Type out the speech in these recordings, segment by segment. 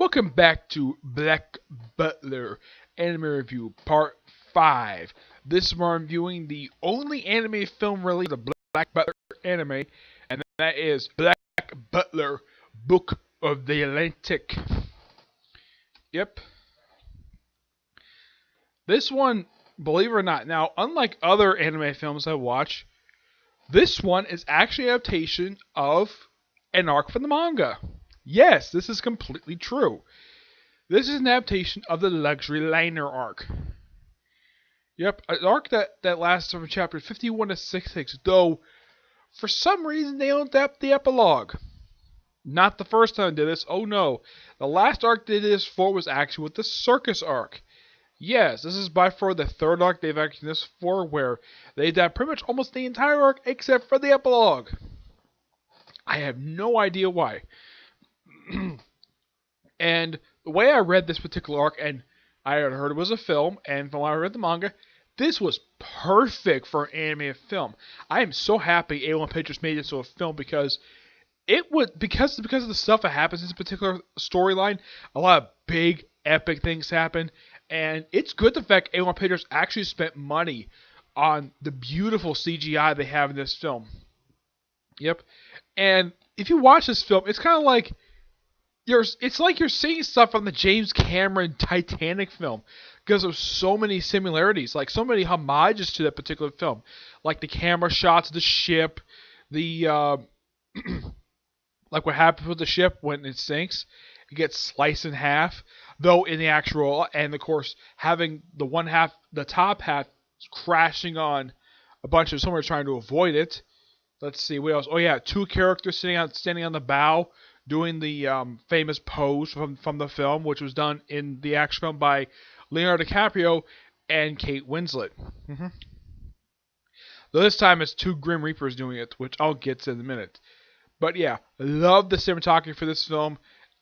Welcome back to Black Butler Anime Review Part 5. This is where I'm viewing the only anime film released of Black Butler anime, and that is Black Butler Book of the Atlantic. Yep. This one, believe it or not, now, unlike other anime films I watch, this one is actually an adaptation of an arc from the manga. Yes, this is completely true. This is an adaptation of the Luxury Liner arc. Yep, an arc that lasts from chapter 51 to 66, though for some reason they don't adapt the epilogue. Not the first time they did this, oh no. The last arc they did this for was actually with the circus arc. Yes, this is by far the third arc they've actually done this for, where they adapt pretty much almost the entire arc except for the epilogue. I have no idea why. And the way I read this particular arc, and I had heard it was a film, and from what I read the manga, this was perfect for an animated film. I am so happy A1 Pictures made this into a film because it would because of the stuff that happens in this particular storyline. A lot of big epic things happen, and it's good the fact A1 Pictures actually spent money on the beautiful CGI they have in this film. Yep, and if you watch this film, it's kind of like it's like you're seeing stuff from the James Cameron Titanic film because of so many similarities, like so many homages to that particular film, like the camera shots of the ship, the like what happens with the ship when it sinks, it gets sliced in half. Though in the actual, and of course having the one half, the top half, crashing on a bunch of someone trying to avoid it. Let's see what else. Oh yeah, two characters standing on the bow, doing the famous pose from the film, which was done in the action film by Leonardo DiCaprio and Kate Winslet. Though this time it's two Grim Reapers doing it, which I'll get to in a minute. But yeah, I love the cinematography for this film,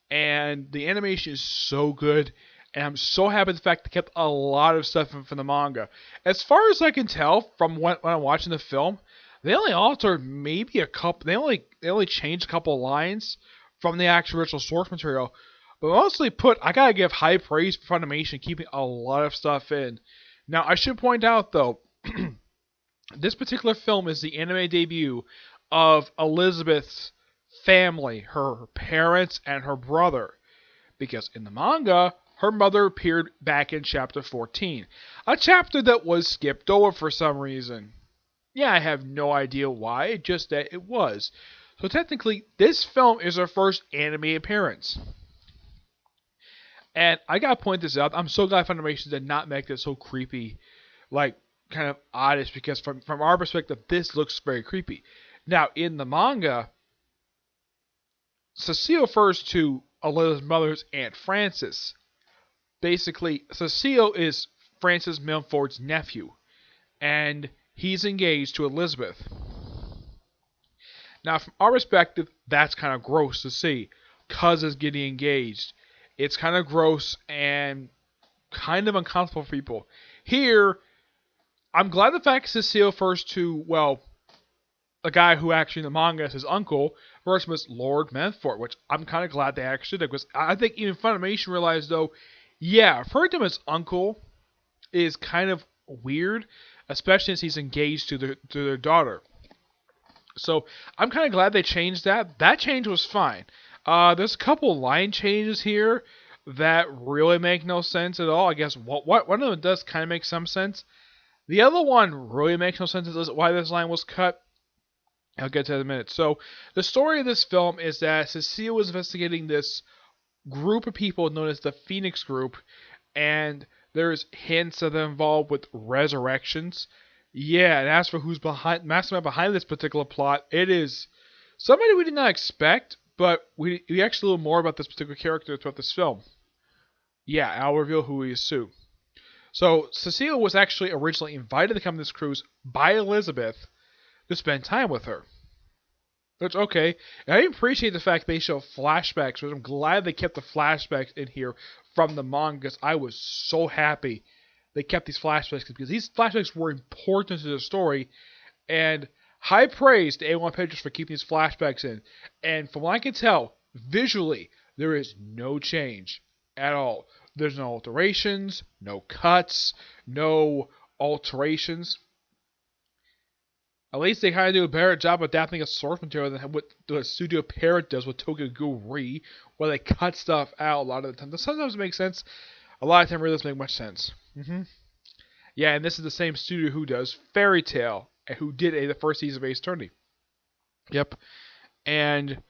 and the animation is so good, and I'm so happy with the fact they kept a lot of stuff from the manga. As far as I can tell from when I'm watching the film, they only altered maybe a couple. They only changed a couple of lines from the actual original source material, but mostly I gotta give high praise for Funimation keeping a lot of stuff in. Now, I should point out though, this particular film is the anime debut of Elizabeth's family, her parents and her brother, because in the manga, her mother appeared back in chapter 14, a chapter that was skipped over for some reason. Yeah, I have no idea why, just that it was. So technically, this film is her first anime appearance. And I gotta point this out, I'm so glad Funimation did not make this so creepy, like, kind of oddish, because from our perspective, this looks very creepy. Now, in the manga, Cecile refers to Elizabeth's mother's Aunt Frances. Basically, Cecile is Frances Milford's nephew, and he's engaged to Elizabeth. Now, from our perspective, that's kind of gross to see. Cousins getting engaged. It's kind of gross and kind of uncomfortable for people. Here, I'm glad the fact Cecile refers to, well, a guy who actually in the manga is his uncle, versus Lord Menfort, which I'm kind of glad they actually did, because I think even Funimation realized, though, yeah, referring to him as uncle is kind of weird, especially since he's engaged to their daughter. So I'm kind of glad they changed that. That change was fine. There's a couple line changes here that really make no sense at all. I guess one of them does kind of make some sense. The other one really makes no sense as why this line was cut. I'll get to that in a minute. So the story of this film is that Cecile was investigating this group of people known as the Phoenix Group, and there's hints of them involved with resurrections. Yeah, and as for who's mastermind behind this particular plot, it is somebody we did not expect, but we actually learn more about this particular character throughout this film. Yeah, I'll reveal who he is soon. So, Cecile was actually originally invited to come on this cruise by Elizabeth to spend time with her. That's okay. And I appreciate the fact they show flashbacks, but I'm glad they kept the flashbacks in here from the manga, because I was so happy they kept these flashbacks, because these flashbacks were important to the story, and high praise to A1 Pictures for keeping these flashbacks in. And from what I can tell, visually, There is no change at all. There's no alterations, no cuts, no alterations. At least they kind of do a better job adapting a source material than what the Studio Parrot does with Tokyo Ghoul, where they cut stuff out a lot of the time. Sometimes it makes sense. A lot of time it really doesn't make much sense. Yeah, and this is the same studio who does Fairy Tail, and who did the first season of Ace Attorney. Yep. And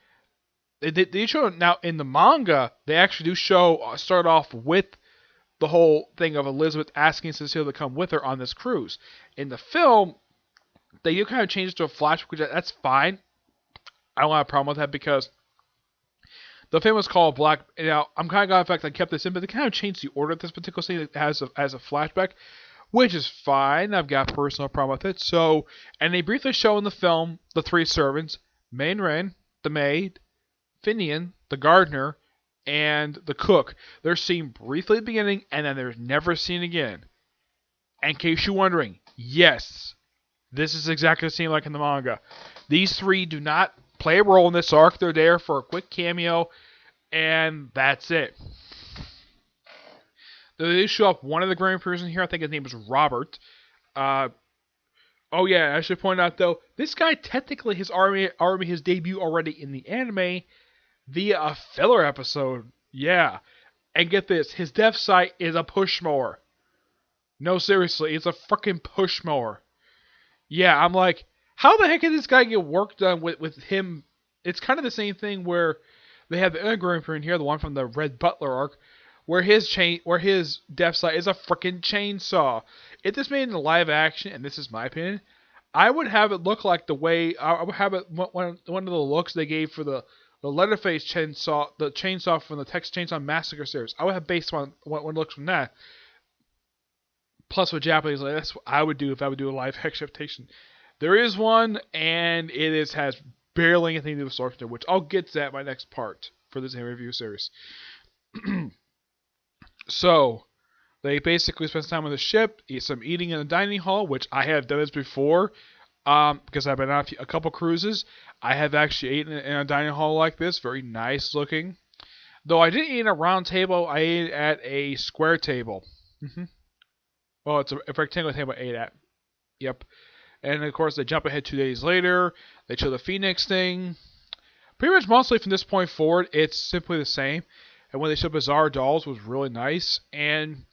they show now in the manga, they actually do start off with the whole thing of Elizabeth asking Cecile to come with her on this cruise. In the film, they do kind of change it to a flashback, which that's fine. I don't have a problem with that because the film was called Black. Now, I'm kind of glad the fact I kept this in, but they kind of changed the order of this particular scene as a flashback, which is fine. I've got a personal problem with it. So, and they briefly show in the film the three servants, Main Ren, the maid, Finian, the gardener, and the cook. They're seen briefly at the beginning, and then they're never seen again. In case you're wondering, yes, this is exactly the same like in the manga. These three do not play a role in this arc. They're there for a quick cameo, and that's it. They show up one of the Grand Prix in here. I think his name is Robert. Oh yeah, I should point out though, this guy technically his his debut already in the anime via a filler episode. Yeah, and get this, his death site is a push mower. No, seriously, it's a freaking push mower. Yeah, I'm like, how the heck did this guy get work done with him? It's kind of the same thing where they have the other Grand Prix in here, the one from the Red Butler arc, where his death site is a freaking chainsaw. If this made into live action, and this is my opinion, I would have it look like the way I would have it one of the looks they gave for the Leatherface chainsaw, the chainsaw from the Texas Chainsaw Massacre series. I would have based on what looks from that. Plus, with Japanese, like, that's what I would do if I would do a live action adaptation. There is one, and has barely anything to do with source material, which I'll get to that in my next part for this review series. So, they basically spend time on the ship, eat some eating in the dining hall, which I have done this before, because I've been on a couple cruises. I have actually eaten in a dining hall like this, very nice looking. Though I didn't eat at a round table, I ate at a square table. Well, it's a rectangular table I ate at. Yep. And of course, they jump ahead 2 days later. They show the Phoenix thing. Pretty much mostly from this point forward, it's simply the same. And when they show Bizarre Dolls, was really nice. And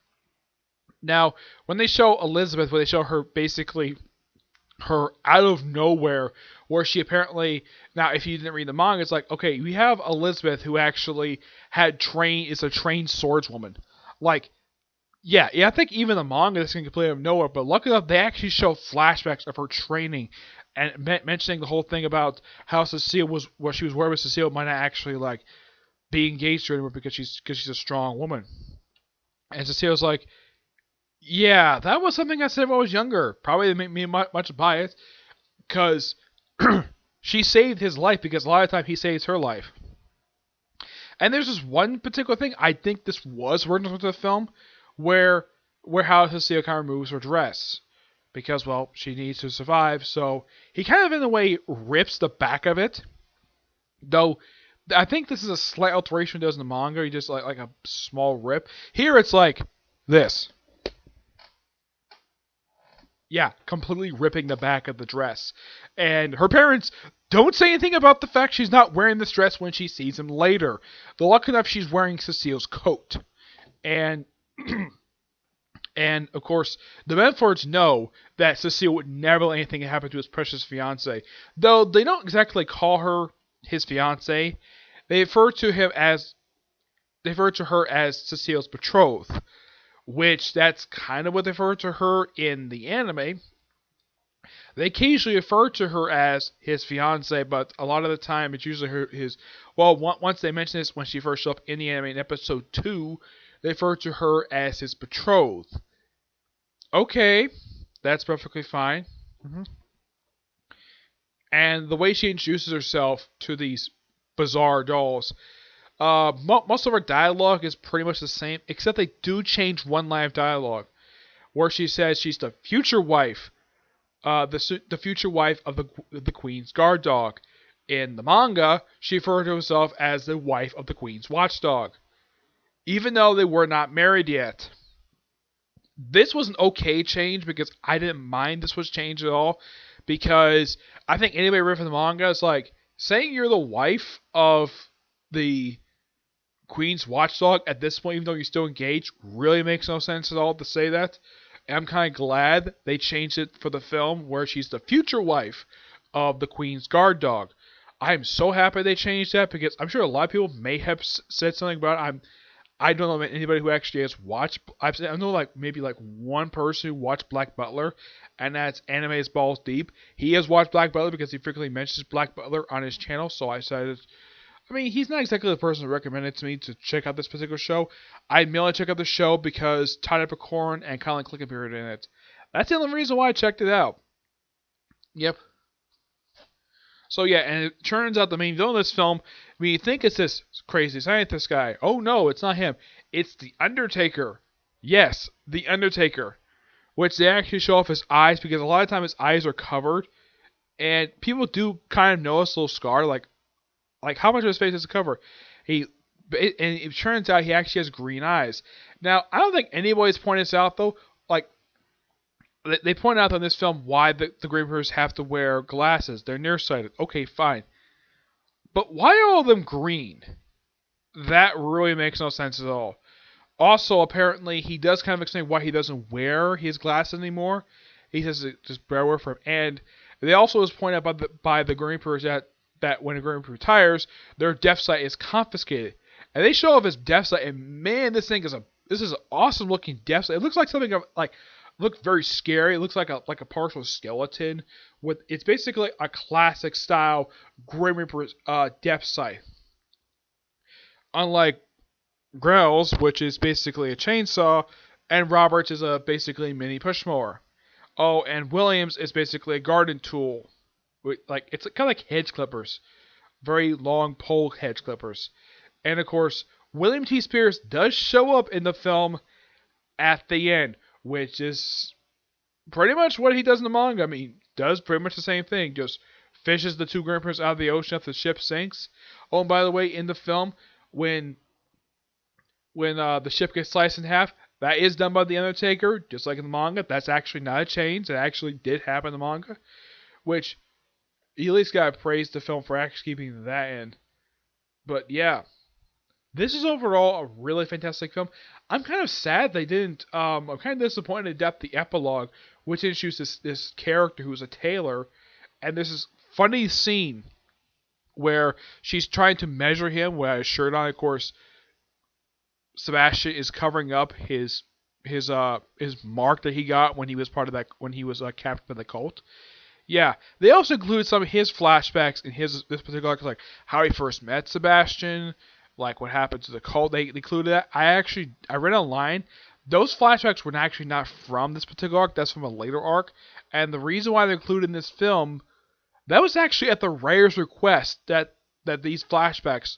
now, when they show Elizabeth, when they show her basically her out of nowhere, where she apparently, now if you didn't read the manga, it's like, okay, we have Elizabeth who actually is a trained swordswoman. Like, yeah, I think even the manga is completely out of nowhere, but luckily enough, they actually show flashbacks of her training and mentioning the whole thing about how Cecile was, what she was wearing with Cecile might not actually like be engaged to her anymore because she's a strong woman. And Cecile's like, yeah, that was something I said when I was younger. Probably didn't make me much biased because she saved his life because a lot of the time he saves her life. And there's this one particular thing, I think this was written into the film, where how Cecile kind of removes her dress. Because, well, she needs to survive, so he kind of, in a way, rips the back of it. Though, I think this is a slight alteration he does in the manga, he just, like a small rip. Here, it's like this. Yeah, completely ripping the back of the dress. And her parents don't say anything about the fact she's not wearing this dress when she sees him later. They're lucky enough she's wearing Cecile's coat. And of course, the Medfords know that Cecile would never let anything happen to his precious fiancée. Though they don't exactly call her his fiancée, they refer to her as Cecile's betrothed, which that's kind of what they refer to her in the anime. They occasionally refer to her as his fiancée, but a lot of the time it's usually his. Well, once they mention this when she first showed up in the anime in episode 2. They refer to her as his betrothed. Okay, that's perfectly fine. And the way she introduces herself to these bizarre dolls, most of her dialogue is pretty much the same, except they do change one line of dialogue, where she says she's the future wife, the future wife of the Queen's guard dog. In the manga, she referred to herself as the wife of the Queen's watchdog, even though they were not married yet. This was an okay change because I didn't mind this was changed at all, because I think anybody reading the manga is like, saying you're the wife of the Queen's watchdog at this point, even though you're still engaged, really makes no sense at all to say that. And I'm kind of glad they changed it for the film where she's the future wife of the Queen's guard dog. I'm so happy they changed that because I'm sure a lot of people may have said something about it. I don't know anybody who actually has watched. I know maybe one person who watched Black Butler, and that's Anime's Balls Deep. He has watched Black Butler because he frequently mentions Black Butler on his channel, so I decided. I mean, he's not exactly the person who recommended to me to check out this particular show. I merely check out the show because Todd Epicorian and Colin Click appeared in it. That's the only reason why I checked it out. Yep. So yeah, and it turns out the main villain of this film, I mean, you think it's this crazy scientist guy. Oh no, it's not him. It's the Undertaker. Yes, the Undertaker. Which they actually show off his eyes because a lot of times his eyes are covered. And people do kind of notice a little scar, like how much of his face is covered. And it turns out he actually has green eyes. Now, I don't think anybody's pointed this out though. Like, they point out in this film why the Green Reapers have to wear glasses. They're nearsighted. Okay, fine. But why are all of them green? That really makes no sense at all. Also, apparently, he does kind of explain why he doesn't wear his glasses anymore. He says it's just better work for him. And they also is pointed out by the Green Reapers that when a Green Reaper retires, their death sight is confiscated. And they show off his death sight, and man, this is an awesome looking death sight. It looks like something looks very scary. It looks like a partial skeleton. It's basically a classic style Grim Reaper death sight. Unlike Grell's, which is basically a chainsaw, and Roberts is basically a mini push mower. Oh, and Williams is basically a garden tool. It's kind of like hedge clippers. Very long pole hedge clippers. And of course, William T. Spears does show up in the film at the end, which is pretty much what he does in the manga. I mean, does pretty much the same thing. Just fishes the two Grim Reapers out of the ocean after the ship sinks. Oh, and by the way, in the film, when the ship gets sliced in half, that is done by the Undertaker, just like in the manga. That's actually not a change. It actually did happen in the manga. Which, you at least gotta praise the film for actually keeping that in. But yeah. This is overall a really fantastic film. I'm kind of sad they didn't. I'm kind of disappointed they depth the epilogue, which introduces this character who's a tailor, and there's this funny scene where she's trying to measure him with a shirt on. Of course, Sebastian is covering up his mark that he got when he was captain of the cult. Yeah, they also include some of his flashbacks in this particular arc, like how he first met Sebastian. Like what happened to the cult, they included that. I read online, those flashbacks were actually not from this particular arc, that's from a later arc. And the reason why they're included in this film, that was actually at the writer's request that these flashbacks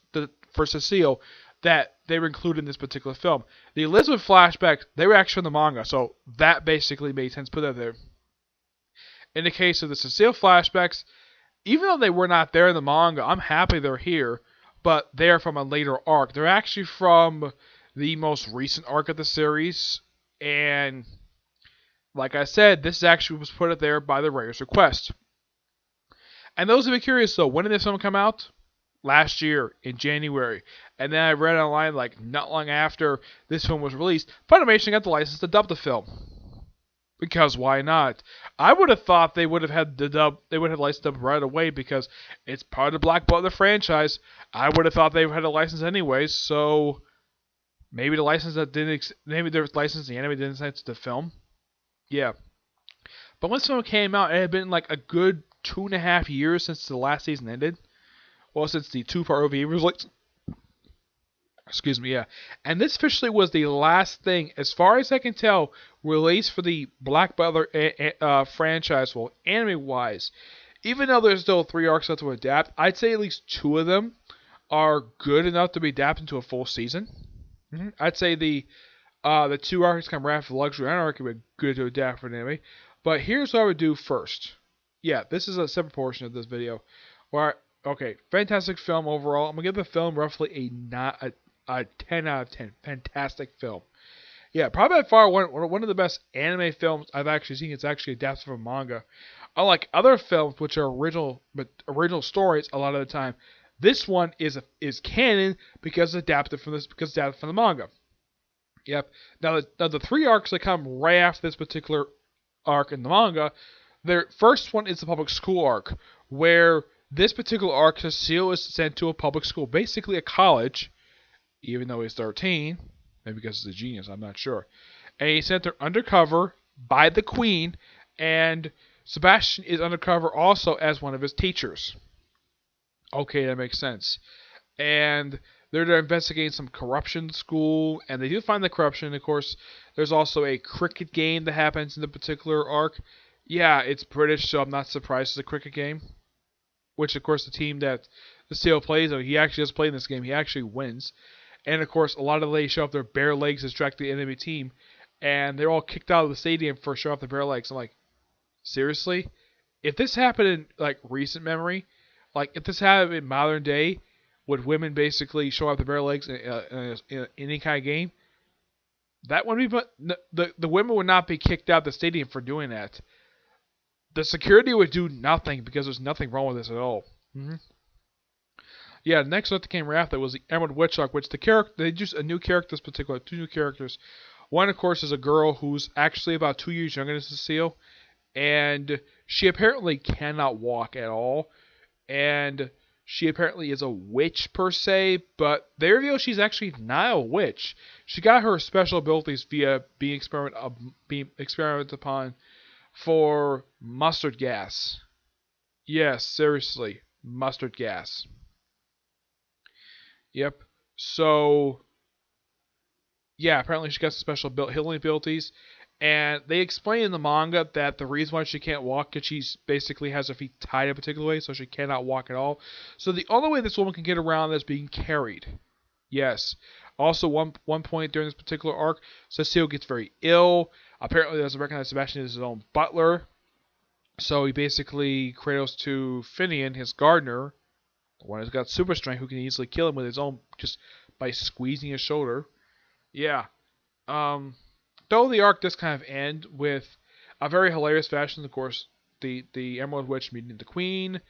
for Cecile, that they were included in this particular film. The Elizabeth flashbacks, they were actually in the manga, so that basically made sense to put that there. In the case of the Cecile flashbacks, even though they were not there in the manga, I'm happy they're here. But they're from a later arc. They're actually from the most recent arc of the series. And like I said, this actually was put up there by the writer's request. And those who are curious though, when did this film come out? Last year, in January. And then I read online, not long after this film was released, Funimation got the license to dub the film. Because why not? I would have thought they would have had the dub. They would have licensed dub right away because it's part of the Black Butler franchise. I would have thought they had a license anyways. So maybe the license that didn't. Maybe their license the anime didn't license the film. Yeah. But once the film came out, it had been a good 2.5 years since the last season ended. Well, since the 2-part OVA was released. Excuse me, yeah. And this officially was the last thing, as far as I can tell, released for the Black Butler franchise, well, anime-wise. Even though there's still 3 arcs left to adapt, I'd say at least 2 of them are good enough to be adapted into a full season. I'd say the 2 arcs come right after the Luxury Island arc would be good to adapt for an anime. But here's what I would do first. Yeah, this is a separate portion of this video, where Okay, fantastic film overall. I'm gonna give the film roughly a 10 out of 10. Fantastic film. Yeah, probably by far one of the best anime films I've actually seen. It's actually adapted from a manga. Unlike other films, which are original stories, a lot of the time, this one is canon because it's adapted from the manga. Yep. Now the three arcs that come right after this particular arc in the manga, their first one is the public school arc, where this particular arc, Cecile is sent to a public school, basically a college, even though he's 13, maybe because he's a genius, I'm not sure. And he's sent there undercover by the queen, and Sebastian is undercover also as one of his teachers. Okay, that makes sense. And they're investigating some corruption in school, and they do find the corruption. Of course, there's also a cricket game that happens in the particular arc. Yeah, it's British, so I'm not surprised it's a cricket game. Which, of course, the team that the CEO plays, he actually does play in this game. He actually wins. And, of course, a lot of the ladies show up their bare legs to distract the enemy team. And they're all kicked out of the stadium for showing off their bare legs. I'm like, seriously? If this happened in, like, recent memory, like, if this happened in modern day, would women basically show off their bare legs in any kind of game? That wouldn't be, the women would not be kicked out of the stadium for doing that. The security would do nothing because there's nothing wrong with this at all. Yeah, the next one that came right after was the Emerald Witch arc, which they just a new character, this particular, two new characters. One, of course, is a girl who's actually about 2 years younger than Cecile, and she apparently cannot walk at all, and she apparently is a witch per se, but they reveal she's actually not a witch. She got her special abilities via being experimented upon for mustard gas. Yes, seriously, mustard gas. Yep. So, yeah, apparently she got some special healing abilities. And they explain in the manga that the reason why she can't walk is she basically has her feet tied a particular way, so she cannot walk at all. So the only way this woman can get around is being carried. Yes. Also, one point during this particular arc, Cecile gets very ill. Apparently, doesn't recognize Sebastian as his own butler. So he basically cradles to Finian, his gardener, the one who's got super strength, who can easily kill him with his own, just by squeezing his shoulder. Yeah. Though the arc does kind of end with a very hilarious fashion, of course, the Emerald Witch meeting the Queen,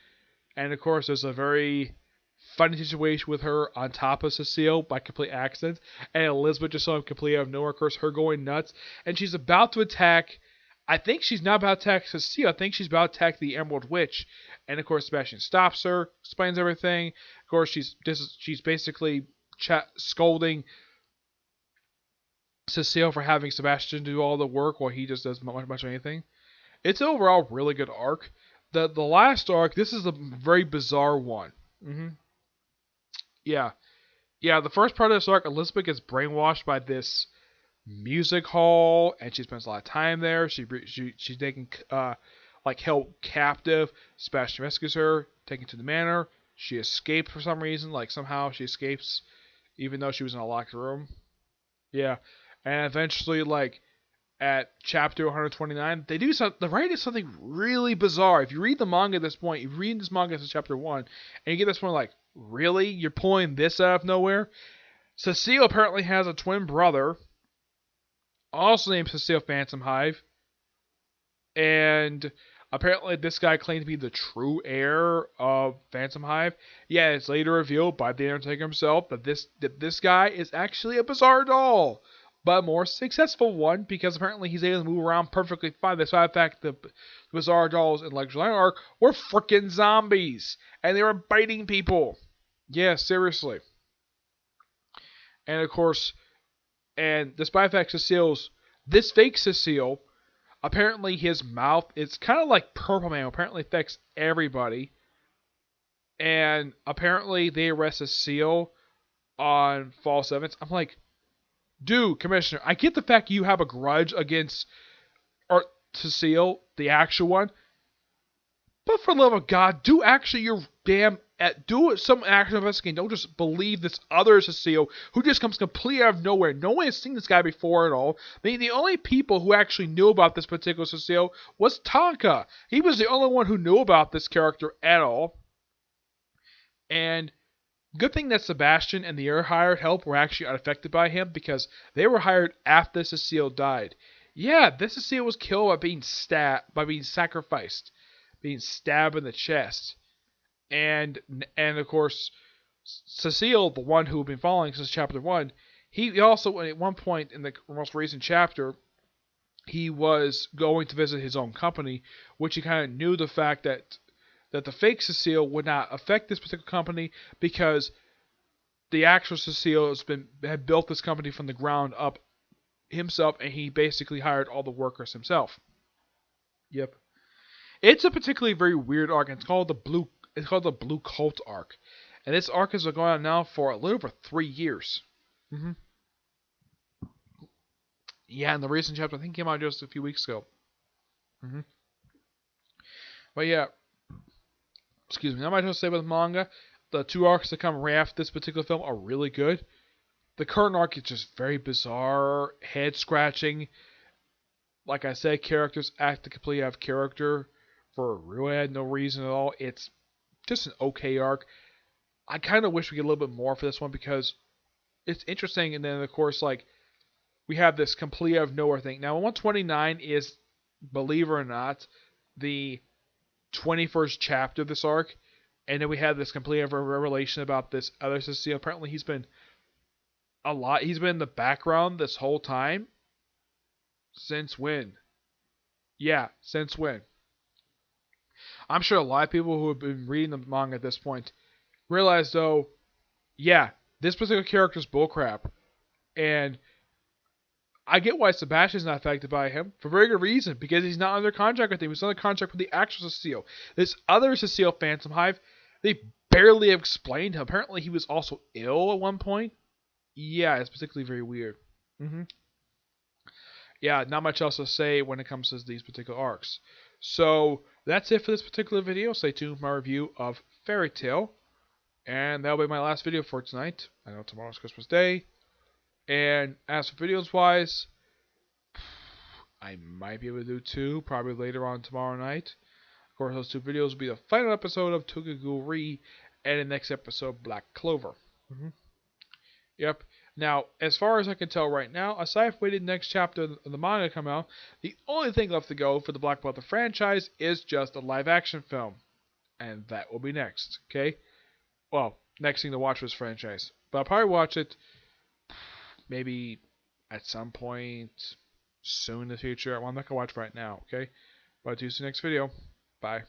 and of course there's a very funny situation with her on top of Cecile by complete accident, and Elizabeth just saw him completely out of nowhere, of course, her going nuts, and she's about to attack. I think she's not about to attack Cecile. I think she's about to attack the Emerald Witch, and of course Sebastian stops her, explains everything. Of course, she's basically scolding Cecile for having Sebastian do all the work while he just does much of anything. It's an overall really good arc. The last arc, this is a very bizarre one. Yeah. Yeah, the first part of this arc, Elizabeth gets brainwashed by this music hall, and she spends a lot of time there. She's taken held captive. Sebastian rescues her, taken to the manor. She escaped for some reason. Like somehow she escapes, even though she was in a locked room. Yeah, and eventually, like at chapter 129, they do something. The writing is something really bizarre. If you read the manga at this point, you read this manga since chapter 1, and you get this one like, really? You're pulling this out of nowhere? Cecile apparently has a twin brother, also named Cecile Phantom Hive, and apparently this guy claimed to be the true heir of Phantom Hive. Yeah, it's later revealed by the Undertaker himself that this guy is actually a bizarre doll, but a more successful one, because apparently he's able to move around perfectly fine. Despite the fact the bizarre dolls in Legendary Arc were freaking zombies, and they were biting people. Yeah, seriously. And of course, and despite the fact this fake Cecile, apparently his mouth, it's kind of like Purple Man, apparently affects everybody. And apparently they arrest Cecile on false evidence. I'm like, dude, Commissioner, I get the fact you have a grudge against Cecile, the actual one, but for the love of God, do actually your damn do some actual investigation. Don't just believe this other Cecile who just comes completely out of nowhere. No one has seen this guy before at all. The only people who actually knew about this particular Cecile was Tonka. He was the only one who knew about this character at all. And good thing that Sebastian and the other hired help were actually unaffected by him because they were hired after Cecile died. Yeah, this Cecile was killed by being sacrificed, being stabbed in the chest. And of course, Cecile, the one who had been following since chapter 1, he also, at one point in the most recent chapter, he was going to visit his own company, which he kind of knew the fact that the fake Cecile would not affect this particular company because the actual Cecile had built this company from the ground up himself, and he basically hired all the workers himself. Yep. It's a particularly very weird arc. And it's called the Blue Cult arc, and this arc has been going on now for a little over 3 years. Mm-hmm. Yeah, and the recent chapter I think came out just a few weeks ago. Mm-hmm. But yeah, excuse me. Now I just say with manga, the 2 arcs that come right after this particular film are really good. The current arc is just very bizarre, head scratching. Like I said, characters act to completely have character for really no reason at all. It's just an okay arc. I kind of wish we get a little bit more for this one because it's interesting. And then of course, like we have this complete out of nowhere thing. Now, 129 is, believe it or not, the 21st chapter of this arc, and then we have this complete revelation about this other Cecile. Apparently, he's been in the background this whole time. Since when? Yeah, since when? I'm sure a lot of people who have been reading the manga at this point realize, though, yeah, this particular character is bullcrap. And I get why Sebastian's not affected by him, for very good reason, because he's not under contract with him. He's under contract with the actual Cecile. This other Cecile Phantom Hive, they barely have explained him. Apparently he was also ill at one point. Yeah, it's particularly very weird. Mm-hmm. Yeah, not much else to say when it comes to these particular arcs. So, that's it for this particular video. Stay tuned for my review of Fairy Tail. And that'll be my last video for tonight. I know tomorrow's Christmas Day. And as for videos wise, I might be able to do 2, probably later on tomorrow night. Of course, those 2 videos will be the final episode of Tokuguri and the next episode, Black Clover. Mm-hmm. Yep. Now, as far as I can tell right now, aside from waiting the next chapter of the manga to come out, the only thing left to go for the Black Butler franchise is just a live-action film. And that will be next, okay? Well, next thing to watch for this franchise. But I'll probably watch it maybe at some point soon in the future. Well, I'm not going to watch right now, okay? But I'll see you next video. Bye.